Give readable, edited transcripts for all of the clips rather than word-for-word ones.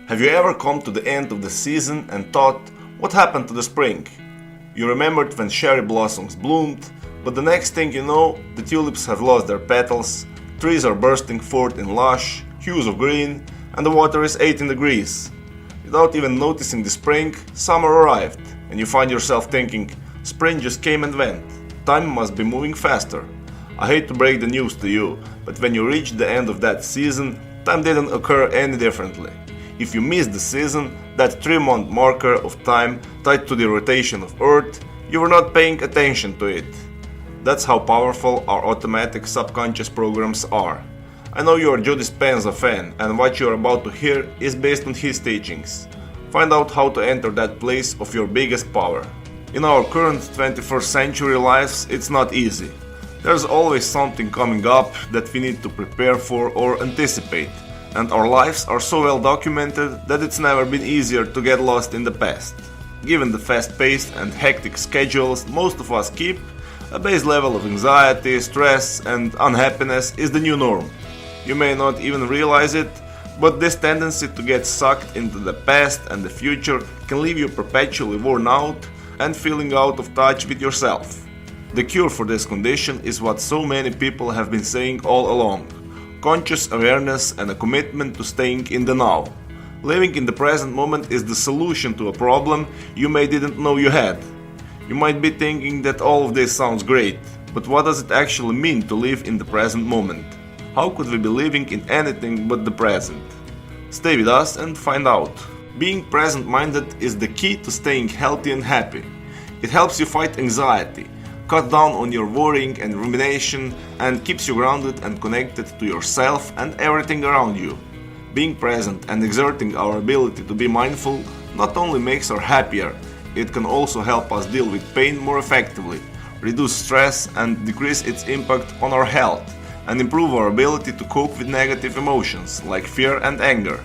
Have you ever come to the end of the season and thought, what happened to the spring? You remembered when cherry blossoms bloomed, but the next thing you know, the tulips have lost their petals, trees are bursting forth in lush hues of green, and the water is 18 degrees. Without even noticing the spring, summer arrived, and you find yourself thinking, spring just came and went. Time must be moving faster. I hate to break the news to you, but when you reach the end of that season, time didn't occur any differently. If you missed the season, that 3-month marker of time tied to the rotation of Earth, you were not paying attention to it. That's how powerful our automatic subconscious programs are. I know you are Joe Dispenza fan, and what you are about to hear is based on his teachings. Find out how to enter that place of your biggest power. In our current 21st century lives, it's not easy. There's always something coming up that we need to prepare for or anticipate, and our lives are so well documented that it's never been easier to get lost in the past. Given the fast-paced and hectic schedules most of us keep, a base level of anxiety, stress, and unhappiness is the new norm. You may not even realize it, but this tendency to get sucked into the past and the future can leave you perpetually worn out and feeling out of touch with yourself. The cure for this condition is what so many people have been saying all along: conscious awareness and a commitment to staying in the now. Living in the present moment is the solution to a problem you may didn't know you had. You might be thinking that all of this sounds great, but what does it actually mean to live in the present moment? How could we be living in anything but the present? Stay with us and find out. Being present-minded is the key to staying healthy and happy. It helps you fight anxiety, cut down on your worrying and rumination, and keeps you grounded and connected to yourself and everything around you. Being present and exerting our ability to be mindful not only makes us happier, it can also help us deal with pain more effectively, reduce stress and decrease its impact on our health, and improve our ability to cope with negative emotions like fear and anger.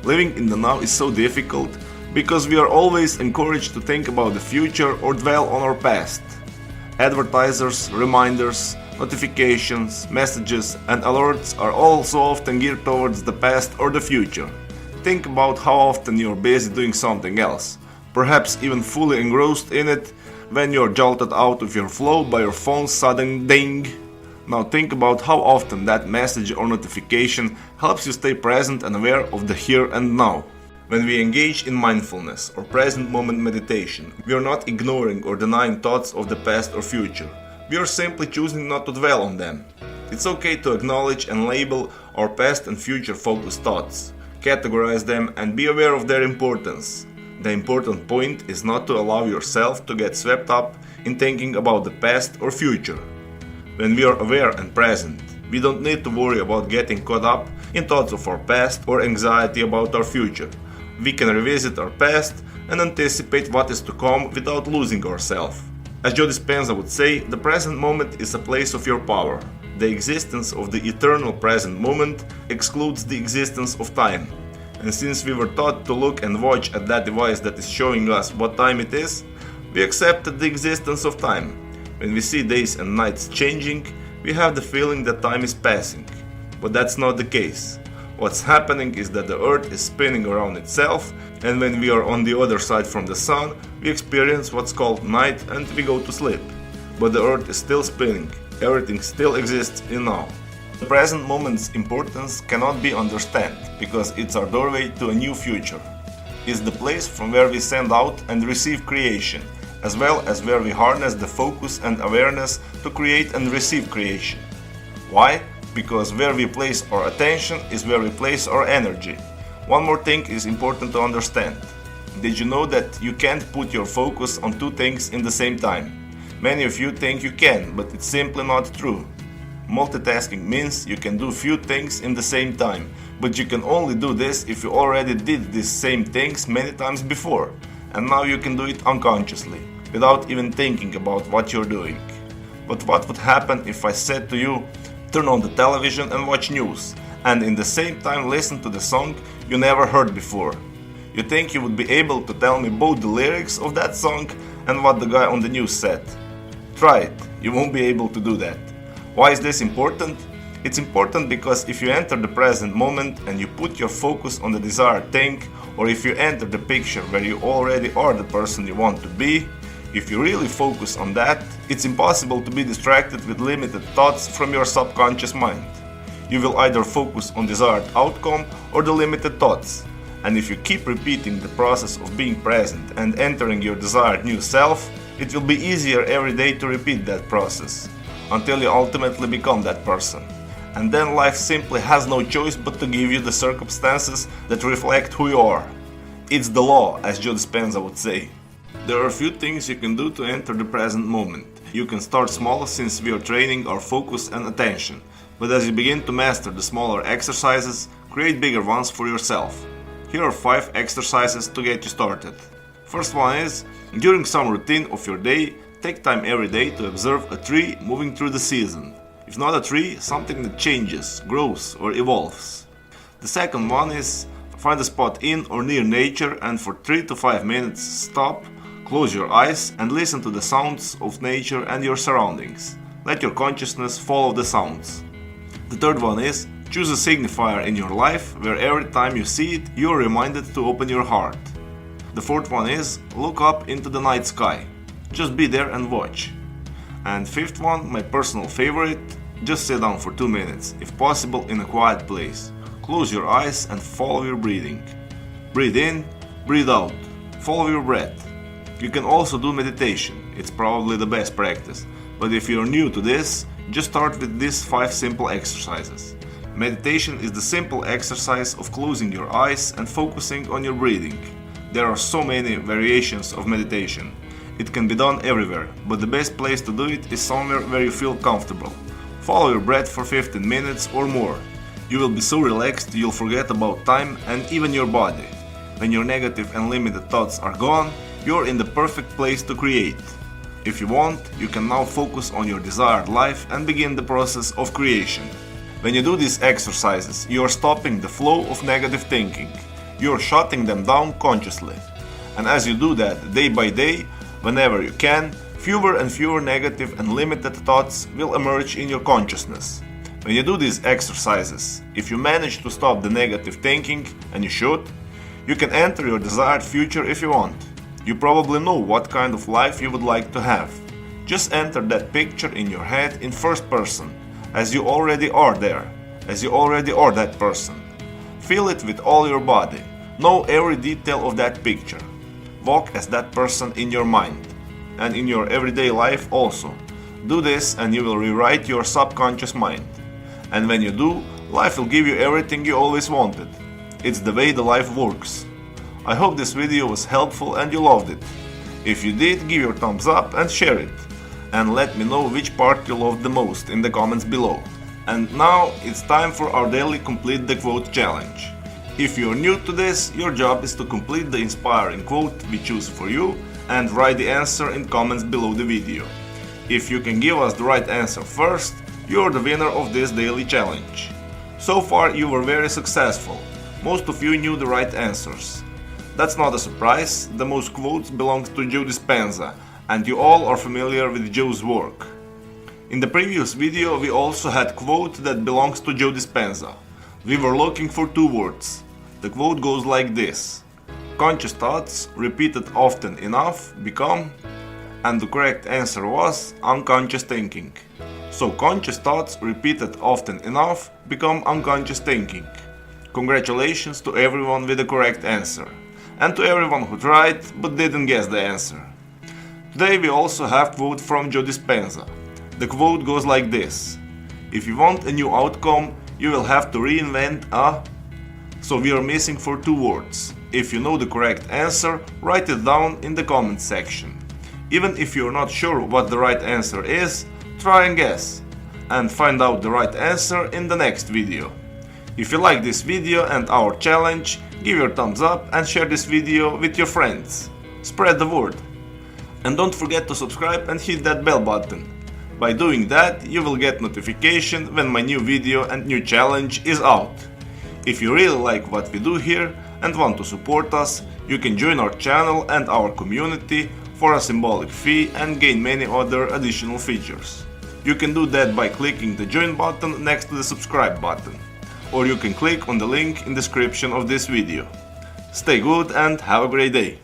Living in the now is so difficult because we are always encouraged to think about the future or dwell on our past. Advertisers, reminders, notifications, messages, and alerts are all so often geared towards the past or the future. Think about how often you're busy doing something else, perhaps even fully engrossed in it, when you're jolted out of your flow by your phone's sudden ding. Now think about how often that message or notification helps you stay present and aware of the here and now. When we engage in mindfulness or present moment meditation, we are not ignoring or denying thoughts of the past or future. We are simply choosing not to dwell on them. It's okay to acknowledge and label our past and future focused thoughts, categorize them, and be aware of their importance. The important point is not to allow yourself to get swept up in thinking about the past or future. When we are aware and present, we don't need to worry about getting caught up in thoughts of our past or anxiety about our future. We can revisit our past and anticipate what is to come without losing ourselves. As Joe Dispenza would say, the present moment is a place of your power. The existence of the eternal present moment excludes the existence of time. And since we were taught to look and watch at that device that is showing us what time it is, we accepted the existence of time. When we see days and nights changing, we have the feeling that time is passing. But that's not the case. What's happening is that the Earth is spinning around itself, and when we are on the other side from the Sun, we experience what's called night and we go to sleep. But the Earth is still spinning. Everything still exists in now. The present moment's importance cannot be understood because it's our doorway to a new future. It's the place from where we send out and receive creation, as well as where we harness the focus and awareness to create and receive creation. Why? Because where we place our attention is where we place our energy. One more thing is important to understand. Did you know that you can't put your focus on two things in the same time? Many of you think you can, but it's simply not true. Multitasking means you can do few things in the same time, but you can only do this if you already did these same things many times before, and now you can do it unconsciously, without even thinking about what you're doing. But what would happen if I said to you, turn on the television and watch news, and in the same time listen to the song you never heard before? You think you would be able to tell me both the lyrics of that song and what the guy on the news said? Try it, you won't be able to do that. Why is this important? It's important because if you enter the present moment and you put your focus on the desired thing, or if you enter the picture where you already are the person you want to be, if you really focus on that, it's impossible to be distracted with limited thoughts from your subconscious mind. You will either focus on desired outcome or the limited thoughts. And if you keep repeating the process of being present and entering your desired new self, it will be easier every day to repeat that process, until you ultimately become that person. And then life simply has no choice but to give you the circumstances that reflect who you are. It's the law, as Joe Dispenza would say. There are a few things you can do to enter the present moment. You can start small since we are training our focus and attention, but as you begin to master the smaller exercises, create bigger ones for yourself. Here are 5 exercises to get you started. First one is, during some routine of your day, take time every day to observe a tree moving through the season. If not a tree, something that changes, grows or evolves. The second one is, find a spot in or near nature and for 3 to 5 minutes stop, close your eyes and listen to the sounds of nature and your surroundings. Let your consciousness follow the sounds. The third one is, choose a signifier in your life where every time you see it, you are reminded to open your heart. The fourth one is, look up into the night sky. Just be there and watch. And fifth one, my personal favorite, just sit down for 2 minutes, if possible in a quiet place. Close your eyes and follow your breathing. Breathe in, breathe out. Follow your breath. You can also do meditation, it's probably the best practice. But if you're new to this, just start with these 5 simple exercises. Meditation is the simple exercise of closing your eyes and focusing on your breathing. There are so many variations of meditation. It can be done everywhere, but the best place to do it is somewhere where you feel comfortable. Follow your breath for 15 minutes or more. You will be so relaxed you'll forget about time and even your body. When your negative and limited thoughts are gone, you're in the perfect place to create. If you want, you can now focus on your desired life and begin the process of creation. When you do these exercises, you are stopping the flow of negative thinking. You are shutting them down consciously. And as you do that day by day, whenever you can, fewer and fewer negative and limited thoughts will emerge in your consciousness. When you do these exercises, if you manage to stop the negative thinking, and you should, you can enter your desired future if you want. You probably know what kind of life you would like to have. Just enter that picture in your head in first person, as you already are there, as you already are that person. Feel it with all your body. Know every detail of that picture. Walk as that person in your mind, and in your everyday life also. Do this and you will rewrite your subconscious mind. And when you do, life will give you everything you always wanted. It's the way the life works. I hope this video was helpful and you loved it. If you did, give your thumbs up and share it. And let me know which part you loved the most in the comments below. And now it's time for our daily Complete the Quote challenge. If you're new to this, your job is to complete the inspiring quote we choose for you and write the answer in comments below the video. If you can give us the right answer first, you're the winner of this daily challenge. So far you were very successful. Most of you knew the right answers. That's not a surprise, the most quotes belong to Joe Dispenza, and you all are familiar with Joe's work. In the previous video we also had quote that belongs to Joe Dispenza. We were looking for 2 words. The quote goes like this: conscious thoughts repeated often enough become, and the correct answer was unconscious thinking. So conscious thoughts repeated often enough become unconscious thinking. Congratulations to everyone with the correct answer, and to everyone who tried but didn't guess the answer. Today we also have quote from Joe Dispenza. The quote goes like this: if you want a new outcome, you will have to reinvent a... So we are missing for 2 words. If you know the correct answer, write it down in the comment section. Even if you're not sure what the right answer is, try and guess, and find out the right answer in the next video. If you like this video and our challenge, give your thumbs up and share this video with your friends. Spread the word. And don't forget to subscribe and hit that bell button. By doing that, you will get notification when my new video and new challenge is out. If you really like what we do here and want to support us, you can join our channel and our community for a symbolic fee and gain many other additional features. You can do that by clicking the join button next to the subscribe button, or you can click on the link in the description of this video. Stay good and have a great day!